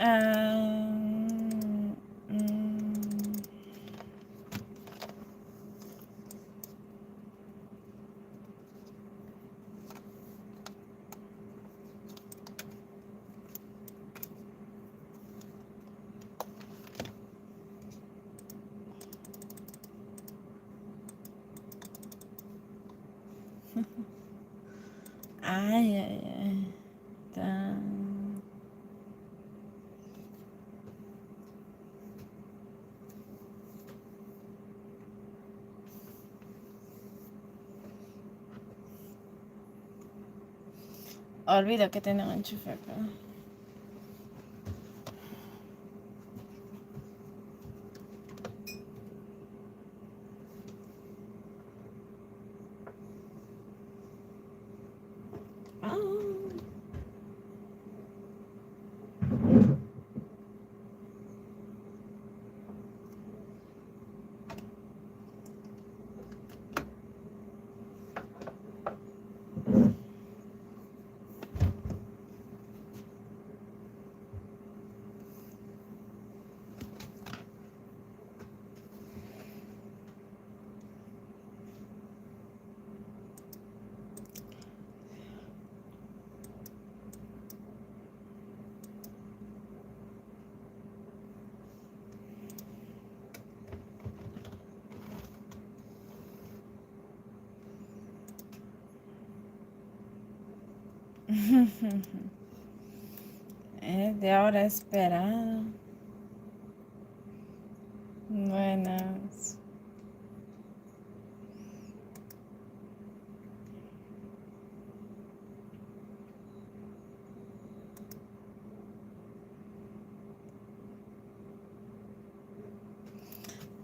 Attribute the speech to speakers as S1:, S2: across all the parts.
S1: Um, mm, ay, ay, ay. Tan- Olvida que tengo un enchufe acá. Ah. Es de ahora esperado. Buenas.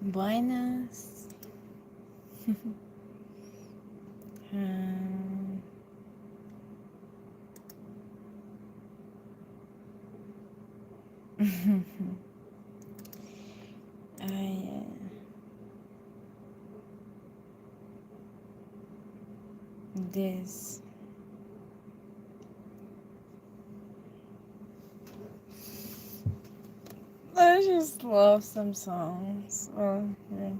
S1: Buenas. Um, ay, this. I just love some songs. Well, yeah.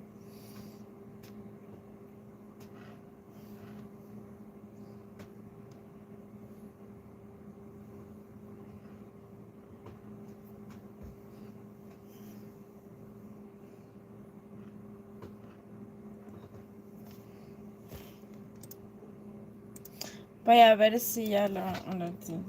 S1: Voy a ver si ya lo quito.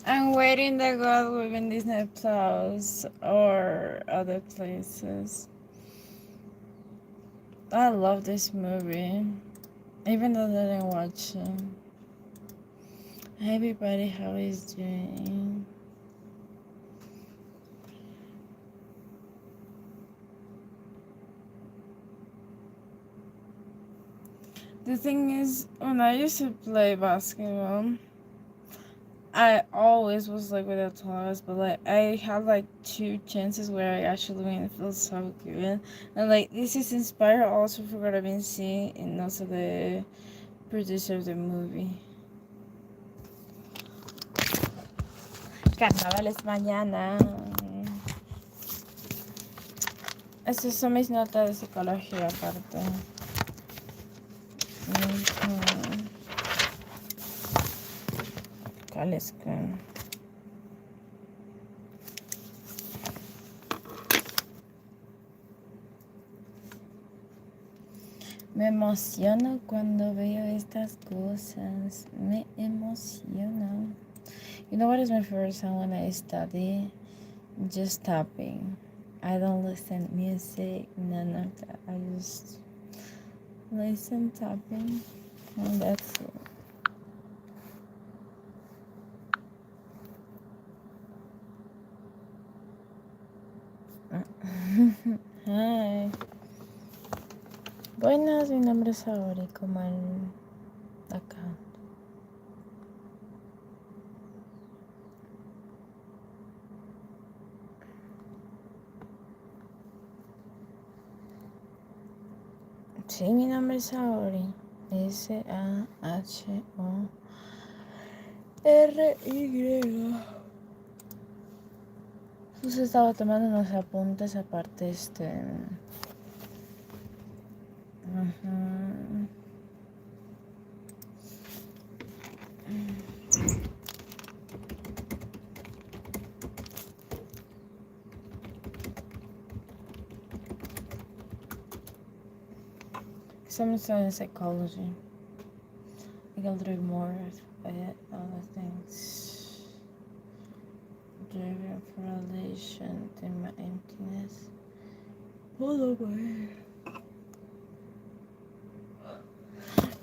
S1: I'm waiting to go within Disney Plus or other places. I love this movie, even though I didn't watch it. Hey everybody, how is doing? The thing is, when I used to play basketball, I always was like with the tallest, but like I had like 2 chances where I actually win. It feels so good, and like this is inspired also for what I've been seeing, and also the producer of the movie. Carnaval es mañana. Estas son mis notas de psicología aparte. ¿Cuáles? Me emociono cuando veo estas cosas. Me emociono. You know what is my favorite song when I study? Just tapping. I don't listen music, none of that. I just listen tapping, and that's it. Hi. Buenas, mi nombre es Saori, como el acá. Sí, mi nombre es Saori. Sahori. Entonces estaba tomando unos apuntes aparte, Because I'm studying psychology. I can do more of it, other things. Driven relation to my emptiness. Hold away.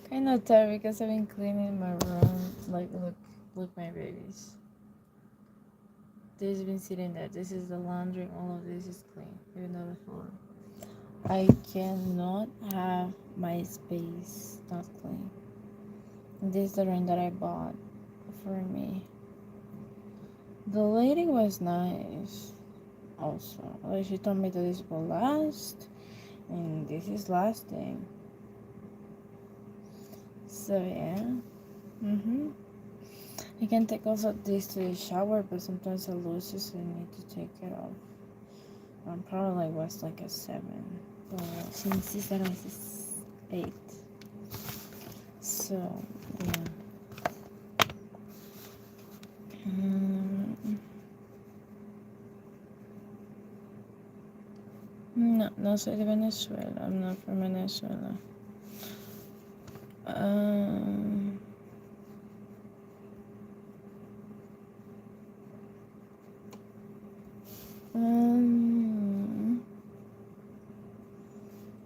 S1: Kind of tired because I've been cleaning my room. Like, look, my babies. This has been sitting there. This is the laundry. All of this is clean. Even though the floor. I cannot have my space not clean. This is the ring that I bought for me. The lady was nice. Also, like she told me that this will last, and this is lasting. So yeah. I can take also this to the shower, but sometimes I lose it, so I need to take it off. I'm probably was like a 7, but she insists that I was 8. So yeah. No, no soy de Venezuela. I'm not from Venezuela.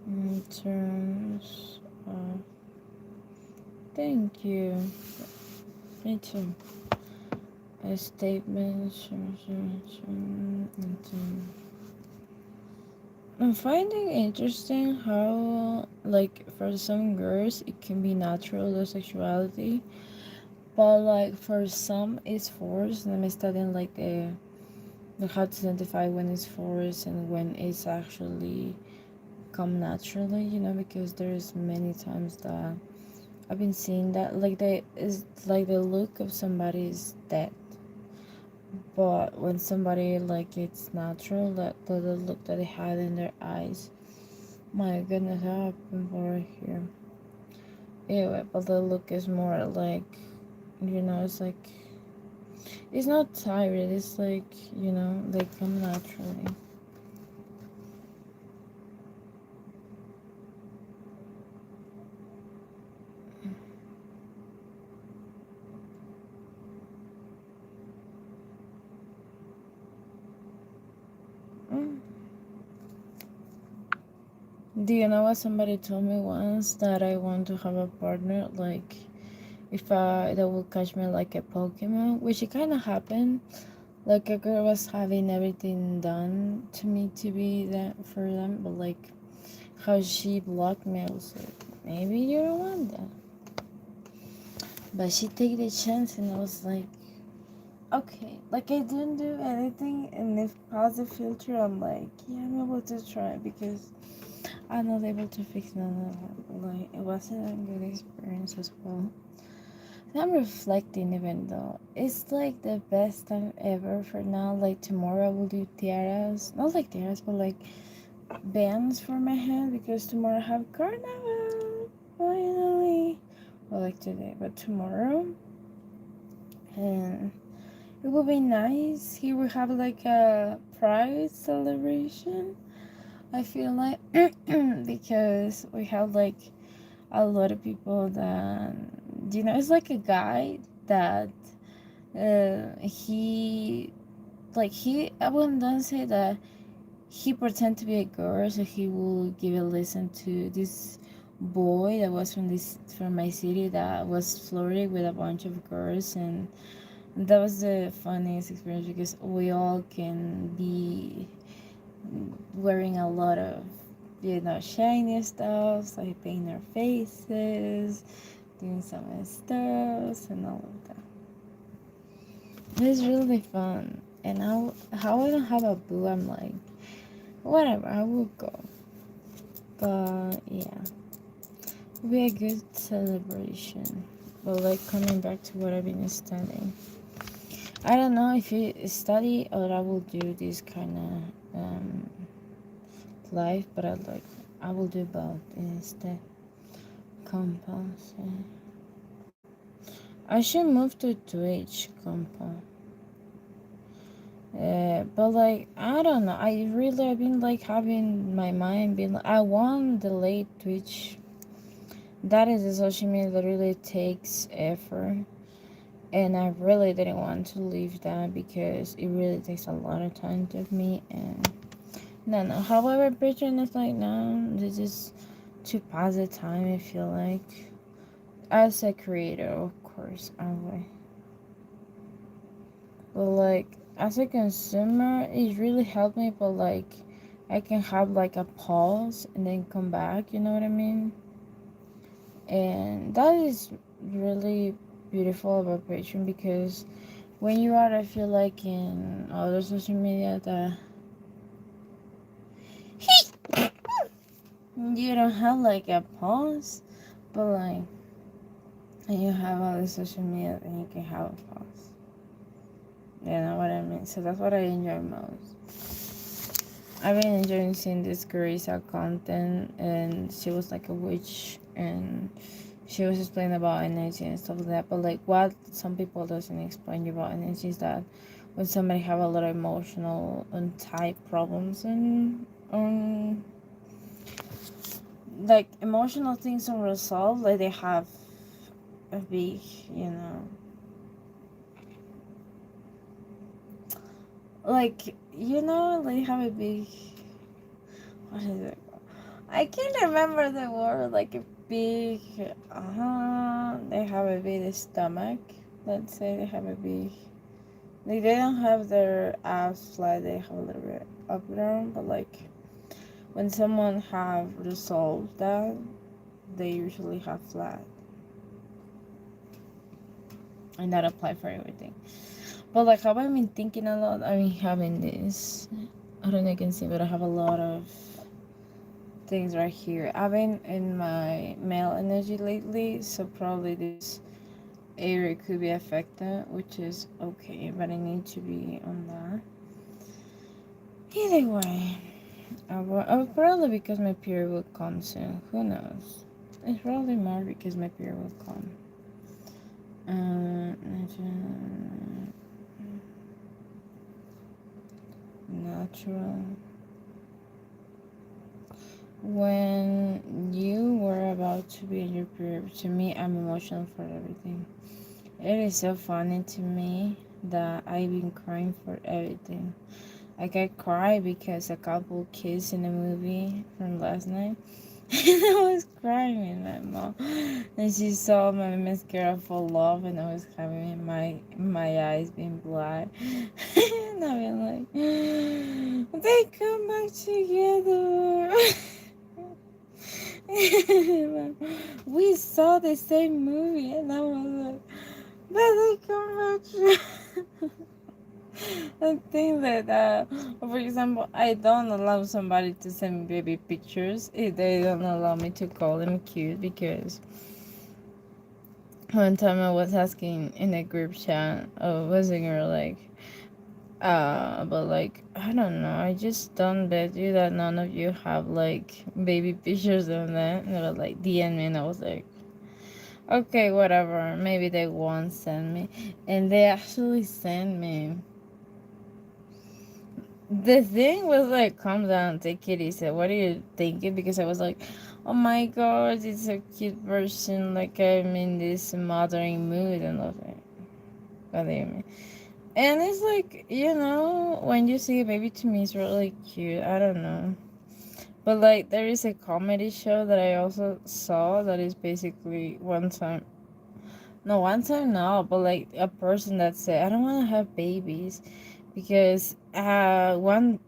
S1: In terms of, thank you. Me too. A statement. I'm finding interesting how, like, for some girls it can be natural, their sexuality, but like for some it's forced. And I'm studying like how to identify when it's forced and when it's actually come naturally, because there's many times that I've been seeing that like the look of somebody is dead, but when somebody like it's natural, that the look that they had in their eyes, my goodness, how happened over here. Anyway, but the look is more like, it's like, it's not tired, it's like, they come naturally. Do you know what somebody told me once? That I want to have a partner, like, if that will catch me like a Pokemon, which it kind of happened. Like, a girl was having everything done to me to be that for them, but like, how she blocked me, I was like, maybe you don't want that. But she took the chance, and I was like, okay. Like, I didn't do anything, and if positive filter, I'm like, yeah, I'm able to try it because I'm not able to fix none of that. Like, it wasn't a good experience as well. And I'm reflecting, even though it's like the best time ever for now. Like, tomorrow I will do tiaras, not like tiaras, but like bands for my head, because tomorrow I have carnival finally. Well, like today, but tomorrow, and it will be nice. Here we have like a pride celebration, I feel like, because we have like a lot of people that, it's like a guy that he, like, I wouldn't say that he pretend to be a girl, so he will give a listen to this boy that was from my city that was flirting with a bunch of girls, and that was the funniest experience because we all can be wearing a lot of, shiny stuff, like painting our faces, doing some stuff, and all of that. It's really fun. And how I don't have a boo, I'm like, whatever, I will go. But yeah, it'll be a good celebration. But like coming back to what I've been studying, I don't know if you study or I will do this kind of life, but I will do both instead. Compulsion. I should move to Twitch compa. But like I don't know. I've been like having my mind being like, I want the late Twitch. That is a social media that really takes effort, and I really didn't want to leave that because it really takes a lot of time to me. And no. However, Patreon is like no, this is to pass the time. I feel like as a creator, of course, I will. But like as a consumer, it really helped me. But like I can have like a pause and then come back. You know what I mean? And that is really beautiful about Patreon because when you are, I feel like in other social media that you don't have like a pause, but like you have other social media and you can have a pause. You know what I mean? So that's what I enjoy most. I've been enjoying seeing this Carissa content, and she was like a witch, and she was explaining about energy and stuff like that. But like what some people doesn't explain about energy is that when somebody have a lot of emotional and type problems and like emotional things unresolved, like they have a big, like they have a big, what is it? I can't remember the word. Like a big, they have a big stomach. Let's say they have a big, like they don't have their abs flat. They have a little bit up down, but like when someone have resolved that, they usually have flat, and that apply for everything. But like how I've been thinking a lot. I mean, having this, I don't know if you can see, but I have a lot of things right here. I've been in my male energy lately, so probably this area could be affected, which is okay, but I need to be on that. Either way, I'll probably because my period will come soon. Who knows? It's probably more because my period will come. Natural. When you were about to be in your period, to me, I'm emotional for everything. It is so funny to me that I've been crying for everything. Like I cried because a couple kissed in a movie from last night. And I was crying with my mom. And she saw my mascara for love and I was having my eyes being black. And I was like, they come back together. We saw the same movie and I was like, but they come back. I think that, for example, I don't allow somebody to send me baby pictures if they don't allow me to call them cute because one time I was asking in a group chat, was a girl like, but like, I don't know, I just don't bet you that none of you have like baby pictures of that. And they were like, DM me, and I was like, okay, whatever, maybe they won't send me. And they actually sent me. The thing was like, calm down, take it easy. What are you thinking? Because I was like, oh my god, it's a cute version, like I'm in this mothering mood and all that. Believe me. And it's like, when you see a baby, to me it's really cute. I don't know. But like there is a comedy show that I also saw that is basically one time, no, one time no, but like a person that said, I don't want to have babies because one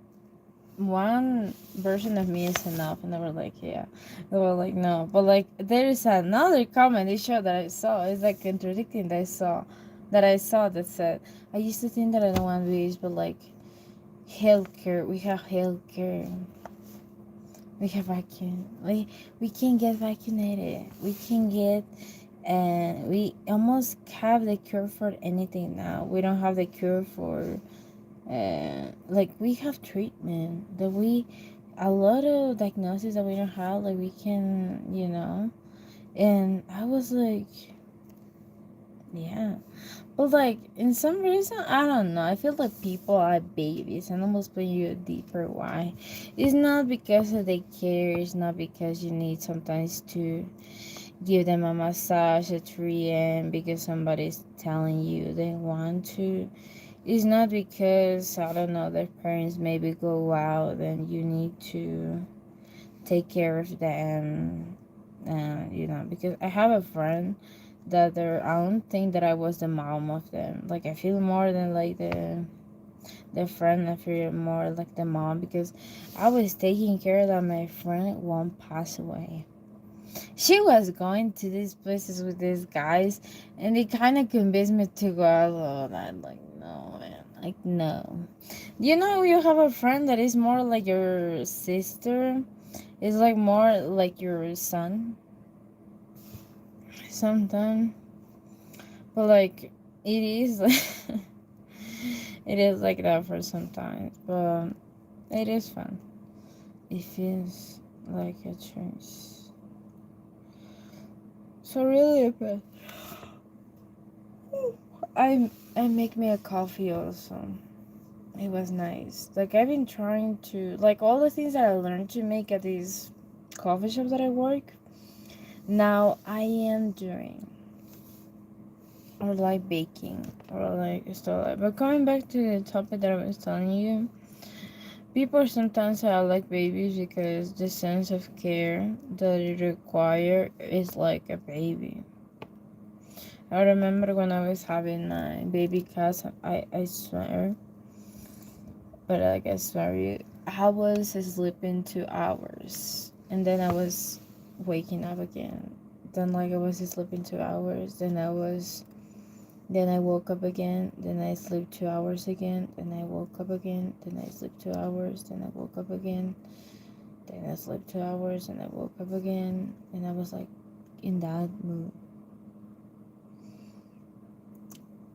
S1: version of me is enough, and they were like, yeah, they were like, no, but like there is another comedy show that I saw, it's like contradicting that I saw that said, I used to think that I don't want babies, but like healthcare, we have healthcare, we have vaccine, we can get vaccinated, we can get, and we almost have the cure for anything now. We don't have the cure for like we have treatment that we, a lot of diagnoses that we don't have, like we can, and I was like, yeah, but like in some reason, I don't know, I feel like people are babies, and almost put you a deeper why. It's not because of they care, it's not because you need sometimes to give them a massage at 3 a.m. because somebody's telling you they want to. It's not because, I don't know, their parents maybe go out and you need to take care of them. Because I have a friend that I don't think that I was the mom of them. Like, I feel more than like the friend, I feel more like the mom because I was taking care that my friend won't pass away. She was going to these places with these guys, and they kind of convinced me to go out. And I'm like, no, man, like no. You have a friend that is more like your sister. It's like more like your son sometimes, but like it is, it is like that for sometimes. But it is fun. It feels like a choice. So really, I make me a coffee also. It was nice. Like I've been trying to, like, all the things that I learned to make at these coffee shops that I work. Now I am doing, or like baking, or like stuff like. But coming back to the topic that I was telling you, people sometimes say I like babies because the sense of care that it require is like a baby. I remember when I was having my baby cats, I swear, but like I swear you, I was sleeping 2 hours, and then I was waking up again. Then like I was sleeping 2 hours, then I woke up again, then I sleep 2 hours again, then I woke up again, then I sleep 2 hours, then I woke up again, then I slept 2 hours, and I woke up again, and I was like in that mood.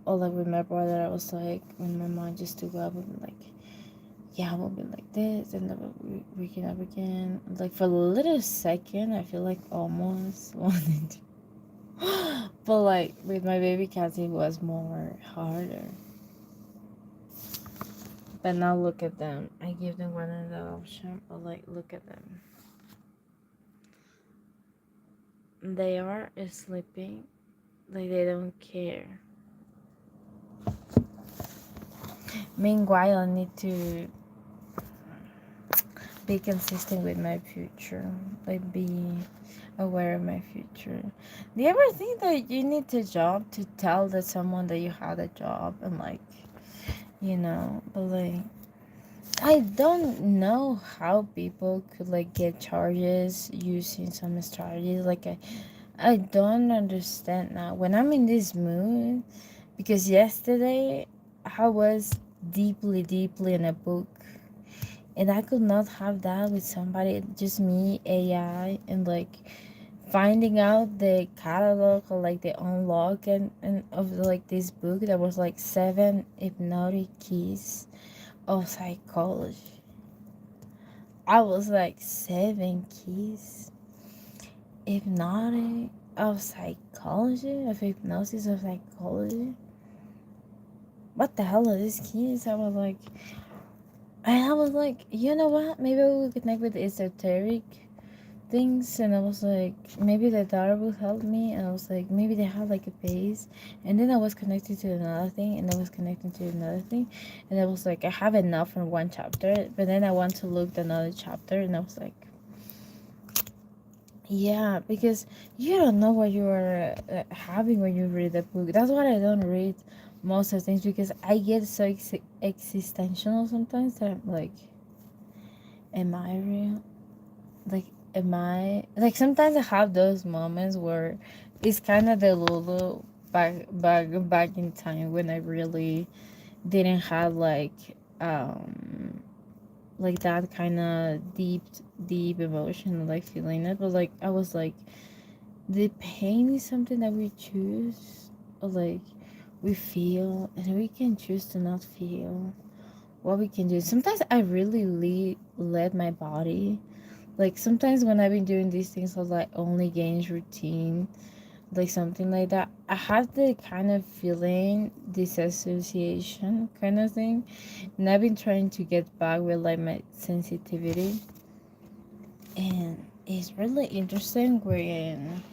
S1: Or like with my brother, I was like, when my mom just took up, and like, yeah, we'll be like this, and then we'll be waking up again. Like for a little second, I feel like almost wanted to. But like with my baby cats, it was more harder. But now look at them. I give them one another option, but like look at them. They are sleeping, like they don't care. Meanwhile, I need to be consistent with my future, like be aware of my future. Do you ever think that you need a job to tell that someone that you had a job, and like, but like I don't know how people could like get charges using some strategies. Like I don't understand now when I'm in this mood, because yesterday I was deeply in a book, and I could not have that with somebody, just me, AI, and like finding out the catalog or like the unlock and of like this book that was like 7 hypnotic keys of psychology. I was like 7 keys hypnotic of psychology, of hypnosis of psychology. What the hell are these keys? I was like, you know what? Maybe we could connect with esoteric things, and I was like, maybe the daughter will help me, and I was like, maybe they have like a base, and then I was connected to another thing, and I was connected to another thing, and I was like, I have enough for one chapter, but then I want to look at another chapter, and I was like, yeah, because you don't know what you are having when you read the book. That's why I don't read most of the things, because I get so existential sometimes that I'm like, am I real? Like, am I like, sometimes I have those moments where it's kind of the Lulu back in time when I really didn't have like that kind of deep emotion, like feeling it, but like I was like, the pain is something that we choose, or like we feel, and we can choose to not feel. What we can do, sometimes I really let my body, like sometimes when I've been doing these things of like only gains routine, like something like that, I have the kind of feeling disassociation kind of thing, and I've been trying to get back with like my sensitivity, and it's really interesting when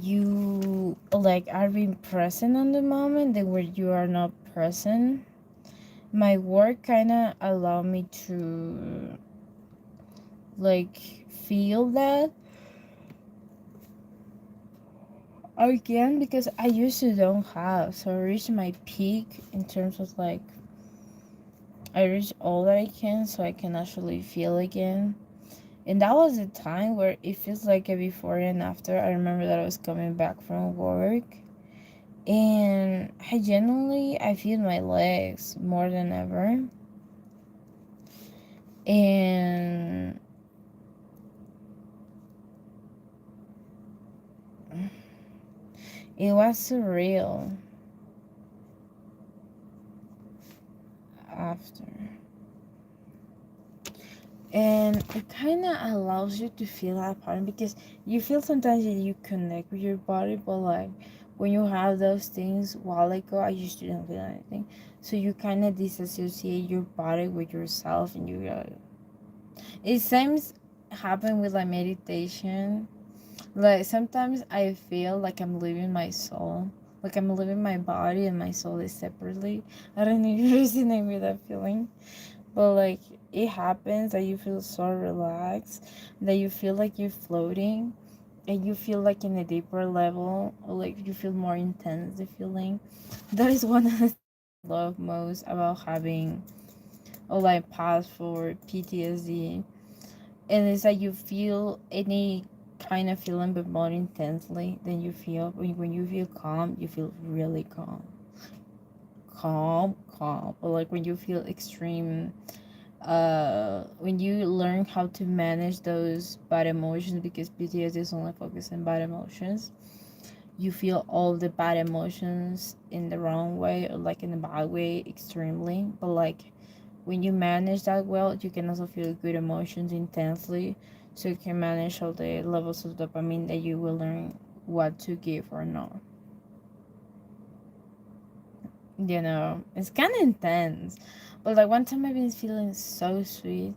S1: you like are being present on the moment and where you are not present. My work kind of allow me to like feel that again, because I used to don't have, so I reached my peak in terms of like I reached all that I can, so I can actually feel again. And that was a time where it feels like a before and after. I remember that I was coming back from work, and I genuinely I feel my legs more than ever, and it was surreal after. And it kind of allows you to feel that part, because you feel sometimes that you connect with your body, but like when you have those things while ago, I used to don't feel anything, so you kind of disassociate your body with yourself, and you it seems happen with like meditation. Like sometimes I feel like I'm leaving my soul, like I'm leaving my body and my soul is separately. I don't know if you resonate with that feeling, but like it happens that you feel so relaxed that you feel like you're floating, and you feel like in a deeper level, or like you feel more intense the feeling. That is one of the things I love most about having or like past for PTSD, and it's like you feel any kind of feeling but more intensely than you feel when you feel calm. You feel really calm, but like when you feel extreme, when you learn how to manage those bad emotions, because PTSD is only focused on bad emotions, you feel all the bad emotions in the wrong way, or like in the bad way extremely, but like when you manage that well, you can also feel good emotions intensely, so you can manage all the levels of dopamine that you will learn what to give or not. It's kind of intense, but like one time I've been feeling so sweet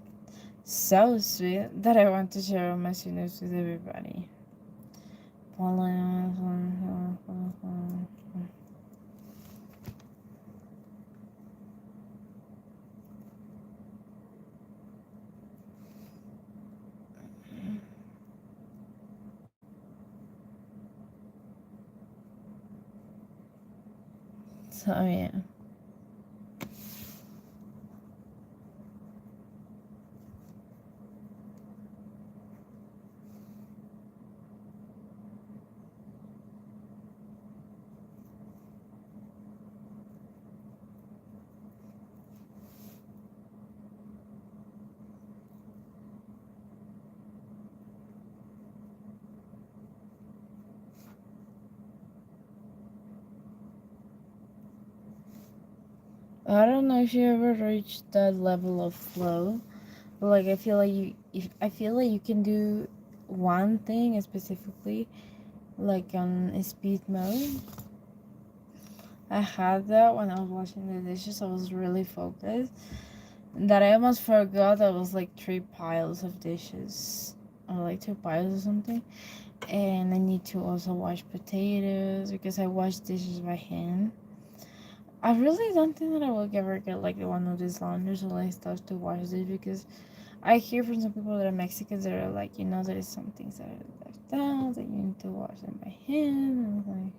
S1: that I want to share my sweetness with everybody. So yeah. I don't know if you ever reached that level of flow, but like I feel like you can do one thing specifically, like on a speed mode. I had that when I was washing the dishes. I was really focused that I almost forgot that was like three piles of dishes. or like 2 piles or something. And I need to also wash potatoes because I wash dishes by hand. I really don't think that I will ever get like one of these laundries or like stuff to wash this, because I hear from some people that are Mexicans that are like, there is some things that are left out that you need to wash them by hand. And like,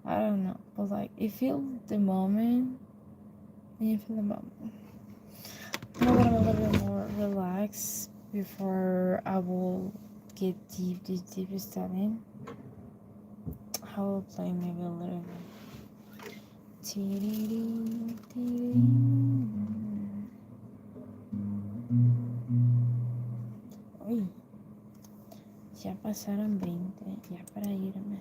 S1: I don't know, but like, you feel the moment, and you feel the moment. Now that I'm a little bit more relaxed before I will get deep studying, I will play maybe a little bit. Uy, ya pasaron 20, ya para irme.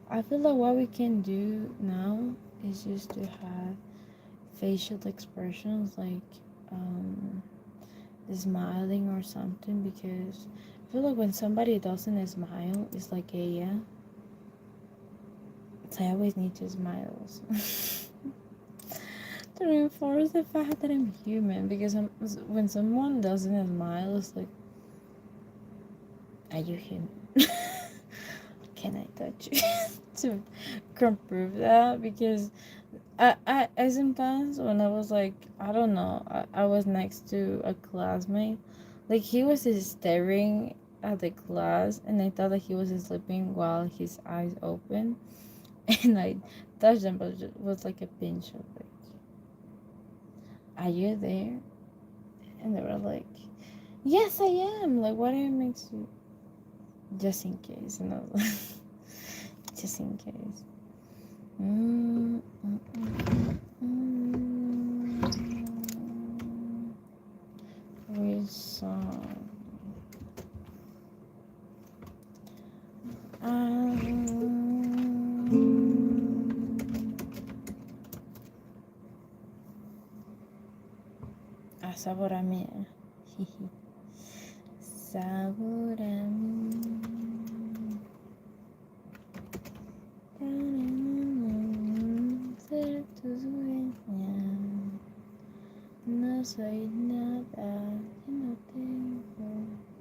S1: I feel like what we can do now is just to have facial expressions like smiling or something, because I feel like when somebody doesn't smile, it's like so I always need to smile to reinforce the fact that I'm human, because when someone doesn't smile, it's like, are you human? Can I touch you? To prove that, because I sometimes, when I was like, I don't know, I was next to a classmate, like he was just staring at the class, and I thought that he was sleeping while his eyes open, and I touched them, but it was like a pinch of like, are you there? And they were like, yes, I am. Like, what makes you? Just in case, just in case. Which song? Sabor a mí. Sabor a mí. Ser tu dueña. No soy nada si no tengo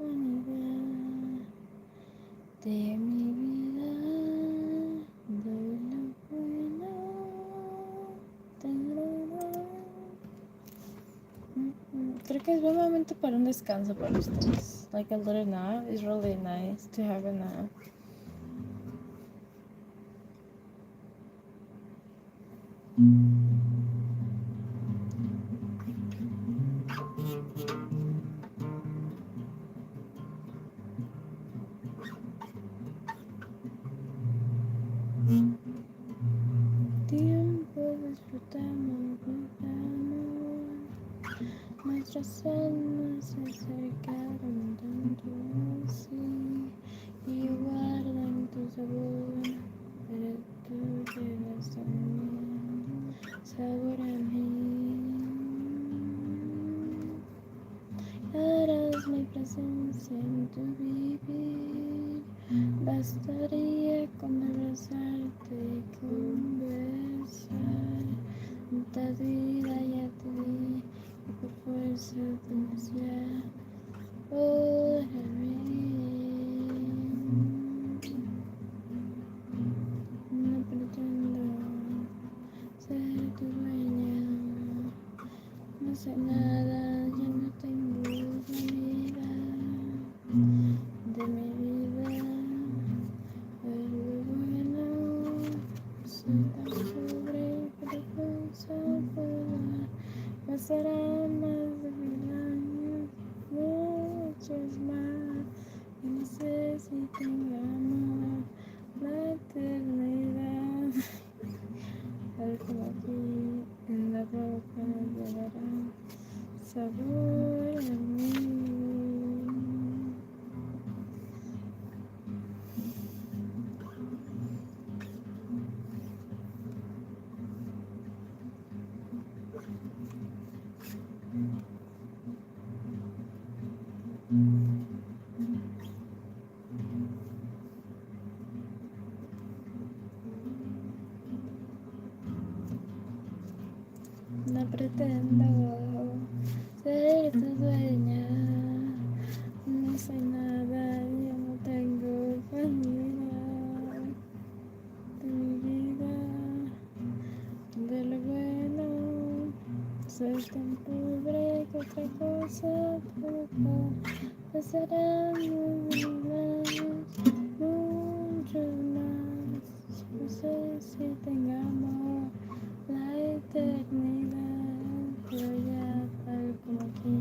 S1: unidad de mi vida. Doy lo bueno. Creo que es buen momento para un descanso para ustedes. Like a little nap is really nice to have a nap. Tiempo disfrutamos, nuestras almas se acercaron tanto así y guardan tu sabor, pero tú llegas también, sabor a mí. Harás mi presencia en tu vivir, bastaría con abrazarte y conversar. Tanta vida ya te di, y por fuerza demasiada por mí. No pretendo ser tu dueña, no sé nada, ya no tengo manera de mi vida. Pero bueno, soy tan pobre, pero pienso poder. Pasará más de 1000 años, muchos más. Y no sé si tengamos la eternidad. Algo aquí en la boca me llevará sabor a mí. otra cosa, pasarán mucho más. No sé si tengamos la eternidad, pero ya tal como aquí,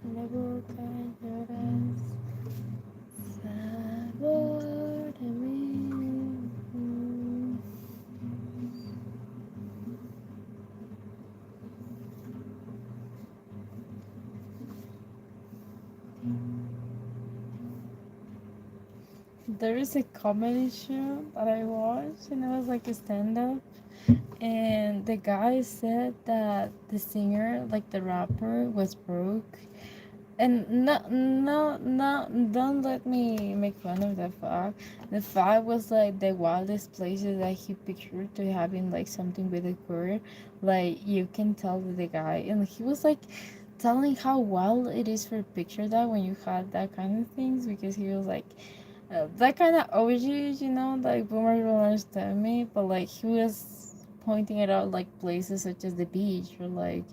S1: en la boca lloras, sabor a mí. There is a comedy show that I watched, and it was like a stand-up, and the guy said that the singer, like the rapper, was broke. And no, don't let me make fun of the fact. The fact was like the wildest places that he pictured to having like something with a girl. Like you can tell that the guy, and he was like telling how wild it is for picture that when you had that kind of things, because he was like that kind of OGs, like boomers will understand me, but like he was pointing it out like places such as the beach or like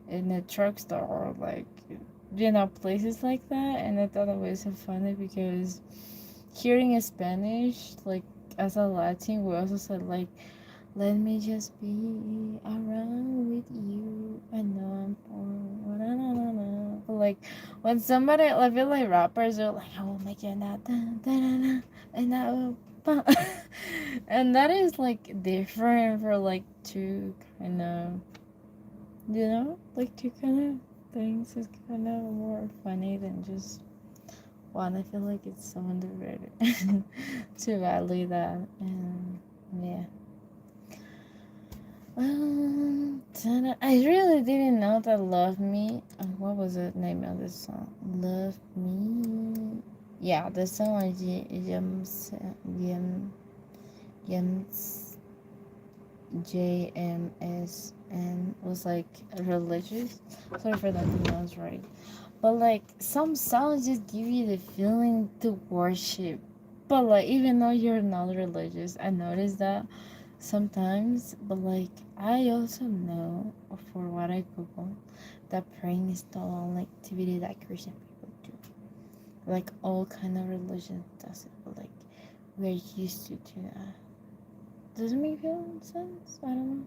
S1: in a truck store or like places like that. And I thought it was so funny because hearing Spanish, like as a Latin, we also said like, let me just be around with you. I know I'm poor. Na, na, na, na. But like when somebody, I feel like rappers are like, I will make you now, and I will. And that is like different for like two kind of, like two kind of things. Is kind of more funny than just one. I feel like it's so underrated to value that. And yeah. I really didn't know that Love Me. What was the name of this song? Love Me. Yeah, the song is JMSN was like religious. Sorry for that pronounce right. But like some songs just give you the feeling to worship. But like even though you're not religious, I noticed that sometimes. But like I also know for what I Google that praying is the only activity that Christian people do. Like all kind of religion does it, but like we're used to do that. Does it make sense? I don't know.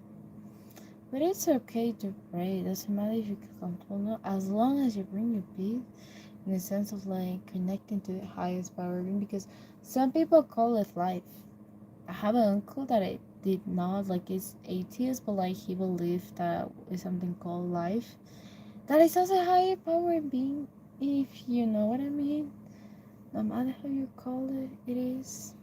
S1: But it's okay to pray. It doesn't matter if you can control it, as long as you bring your peace in the sense of like connecting to the highest power being. Because some people call it life. I have an uncle that I did not like is atheist, but like he believed that is something called life. That is also a higher power being, if you know what I mean. No matter how you call it, it is.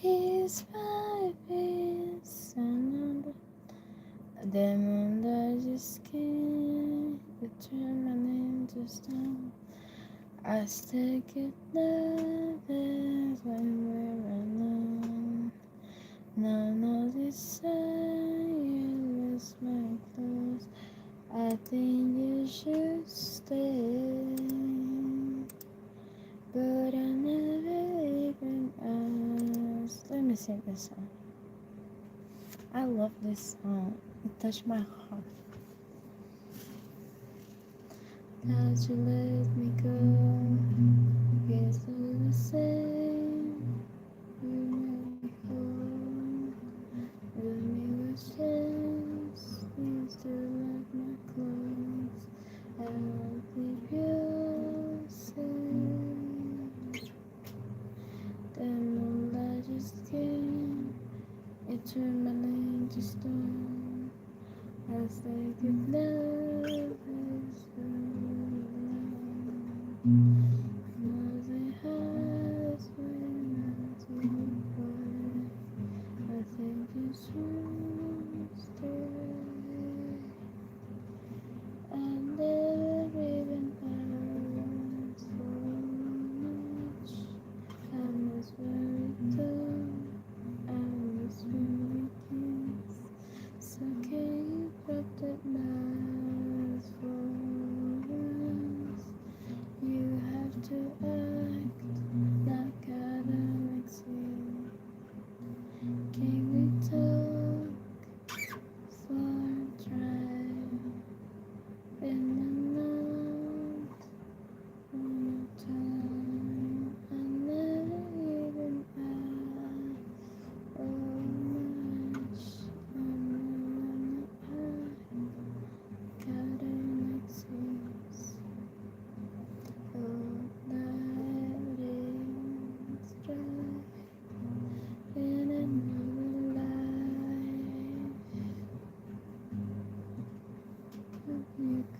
S1: Piece by piece, another demon that just can't determine into stone. I still get nervous when we're alone. None of this silence my clothes. I think you should stay, but I never even asked. Let me sing this song. I love this song. It touched my heart. That you let me go. Guess we were same. You made me whole. Give me a chance. You still like my clothes. I'll keep you safe. The moonlight just came. It turned my name to stone. I say good love is so nothing hides when I take part. I think you should stay. I never even asked for much. I miss when we talk. I miss when we kiss. So can you put that mask for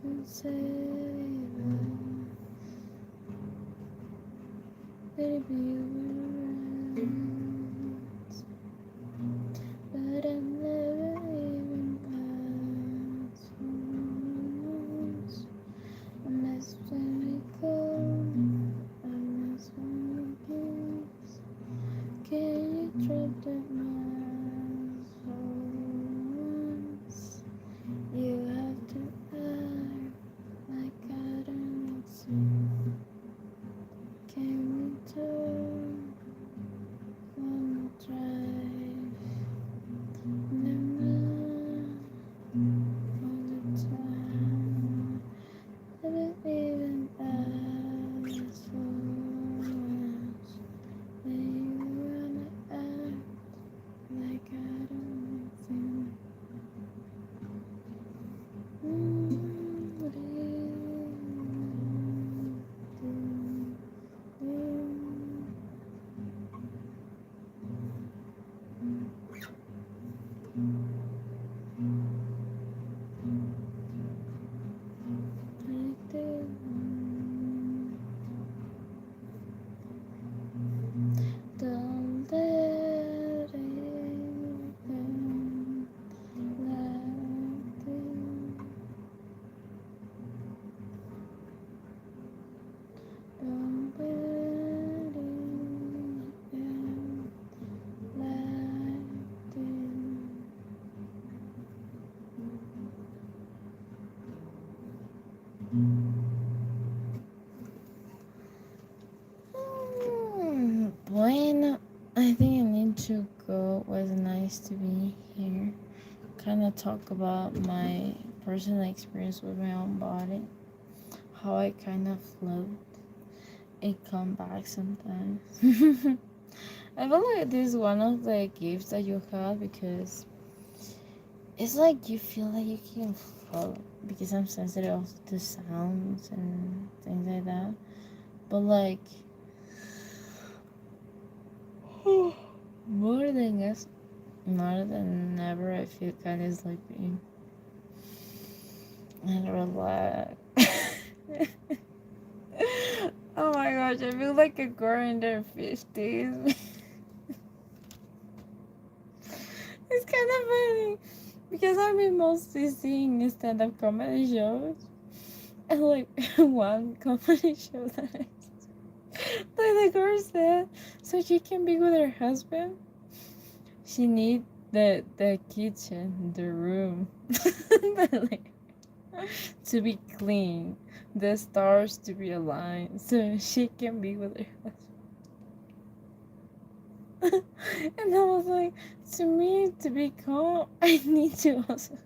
S1: could save us. Baby, we're friends, but I'm never even past once. I miss when we go, I miss when we kiss. Can you drop that miles once? You have to act like I don't exist. Can we turn on the drive? Remember all the time. Never even asked for once. Then you wanna act like I don't exist. What do you do? Don't let it end like this. Don't let it end like this. Bueno, I think I need to go. It was nice to be here. Kind of talk about my personal experience with my own body. How I kind of float. It come back sometimes. I feel like this is one of the gifts that you have because it's like you feel like you can float because I'm sensitive also to sounds and things like that. But like more than ever, I feel kind of sleepy and relax. Oh my gosh, I feel like a girl in their 50s. It's kind of funny because I've been mostly seeing stand-up comedy shows, and like one comedy show that like the girl said, so she can be with her husband, she need the kitchen, the room, like, to be clean, the stars to be aligned, so she can be with her husband. And I was like, to me, to be calm, I need to also.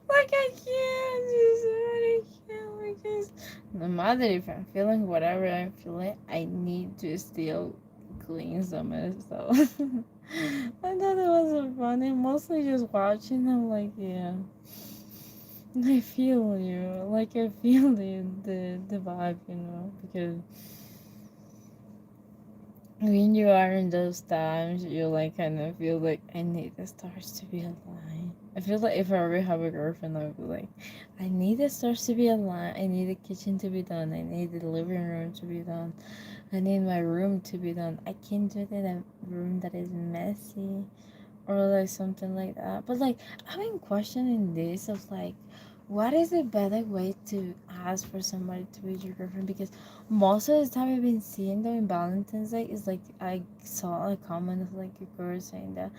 S1: Like, I can't just, I can't, because no matter if I'm feeling whatever I'm feeling, I need to still clean some of stuff. I thought it was so funny. Mostly just watching, I'm like, yeah. I feel you. Like, I feel the vibe, because when you are in those times, you like kind of feel like I need the stars to be aligned. I feel like if I ever have a girlfriend, I would be like, I need the stars to be aligned. I need the kitchen to be done. I need the living room to be done. I need my room to be done. I can't do it in a room that is messy or like something like that. But like I've been questioning this of like, what is a better way to ask for somebody to be your girlfriend? Because most of the time I've been seeing though in Valentine's Day is like I saw a comment of like a girl saying that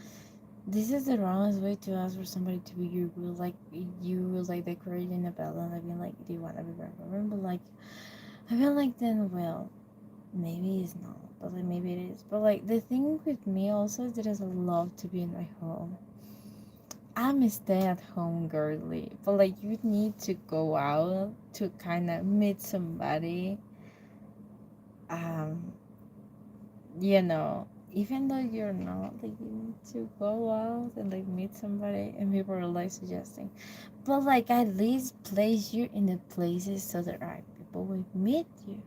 S1: this is the wrongest way to ask for somebody to be your girl. Like you was like decorating a bell and I've been like, do you want to be my girlfriend? But like I feel like then well maybe it's not, but like maybe it is. But like the thing with me also is that I love to be in my home. I'm a stay-at-home girly, but like you need to go out to kind of meet somebody. Um, even though you're not, like you need to go out and like meet somebody, and people are like suggesting, but like at least place you in the places so that right people will meet you.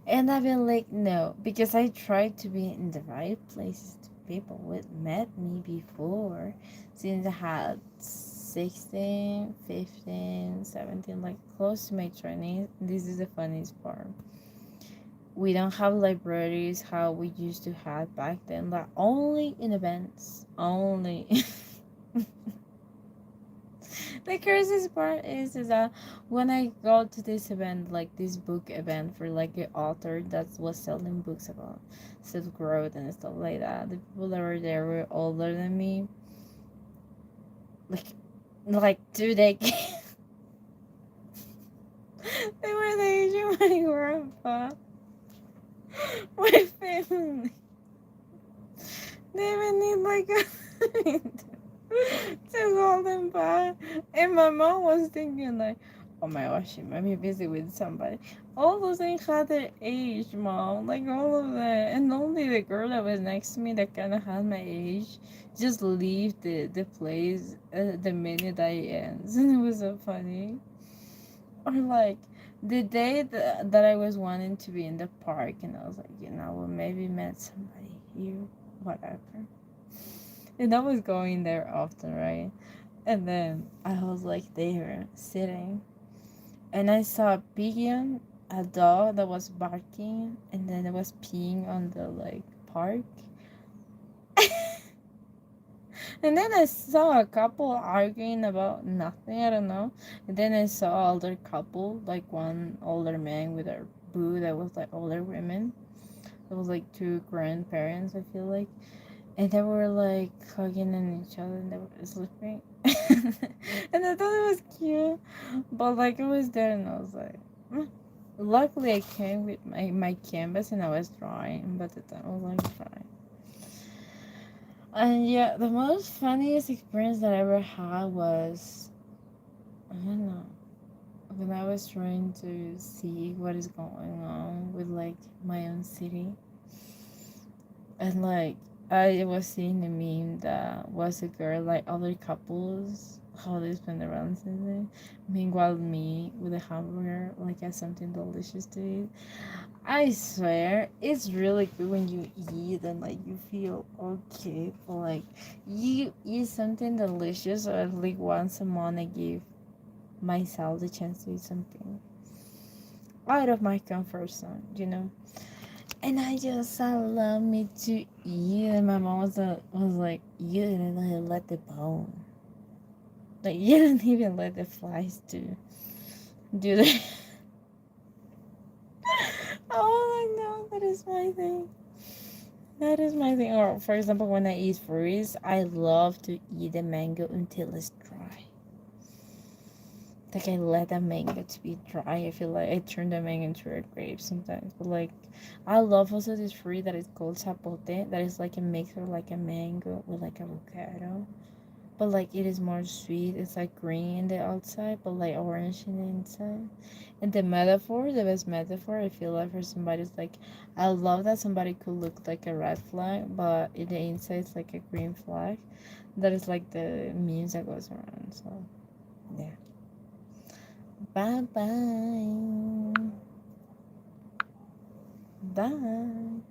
S1: And I've been like, no, because I tried to be in the right places to people who met me before, since I had 16, 15, 17, like close to my 20s. This is the funniest part. We don't have libraries how we used to have back then, like only in events. Only. The craziest part is that when I go to this event, like this book event for like an author that was selling books about self growth and stuff like that, the people that were there were older than me, like 2 decades. They were the age of my grandpa, my family. They even need like a to hold them back. And my mom was thinking like, oh my gosh, she might be busy with somebody. All those things had their age, mom. Like all of that. And only the girl that was next to me that kind of had my age just leave the place the minute I ends. And it was so funny. Or like the day that I was wanting to be in the park and I was like, well, maybe met somebody here, whatever. And I was going there often, right? And then I was like there sitting, and I saw a pigeon, a dog that was barking, and then it was peeing on the like park. And then I saw a couple arguing about nothing, I don't know. And then I saw older couple, like one older man with a boo that was like older women. It was like two grandparents, I feel like. And they were like hugging on each other and they were sleeping. And I thought it was cute. But like I was there and I was like, "Mm." Luckily I came with my canvas and I was drawing, but the time I was like drawing. And yeah, the most funniest experience that I ever had was, I don't know, when I was trying to see what is going on with like my own city. And like I was seeing a meme that was a girl like other couples how they spend around something. Meanwhile me with a hamburger like as something delicious to eat. I swear it's really good when you eat and like you feel okay but like you eat something delicious or at least once a month I give myself the chance to eat something out of my comfort zone. And I love me to eat. And my mom was like, you didn't even let the bone. Like, you didn't even let the flies do that. Oh, no, that is my thing. That is my thing. Or, for example, when I eat fruits, I love to eat the mango until it's dry. Like, I let the mango to be dry. I feel like I turn the mango into a grape sometimes. But, like, I love also this fruit that is called zapote. That is like a mixture like a mango with like avocado. But like it is more sweet. It's like green in the outside, but like orange in the inside. And the best metaphor, I feel like for somebody's like, I love that somebody could look like a red flag, but in the inside it's like a green flag. That is like the memes that goes around. So yeah. Bye bye. Bye.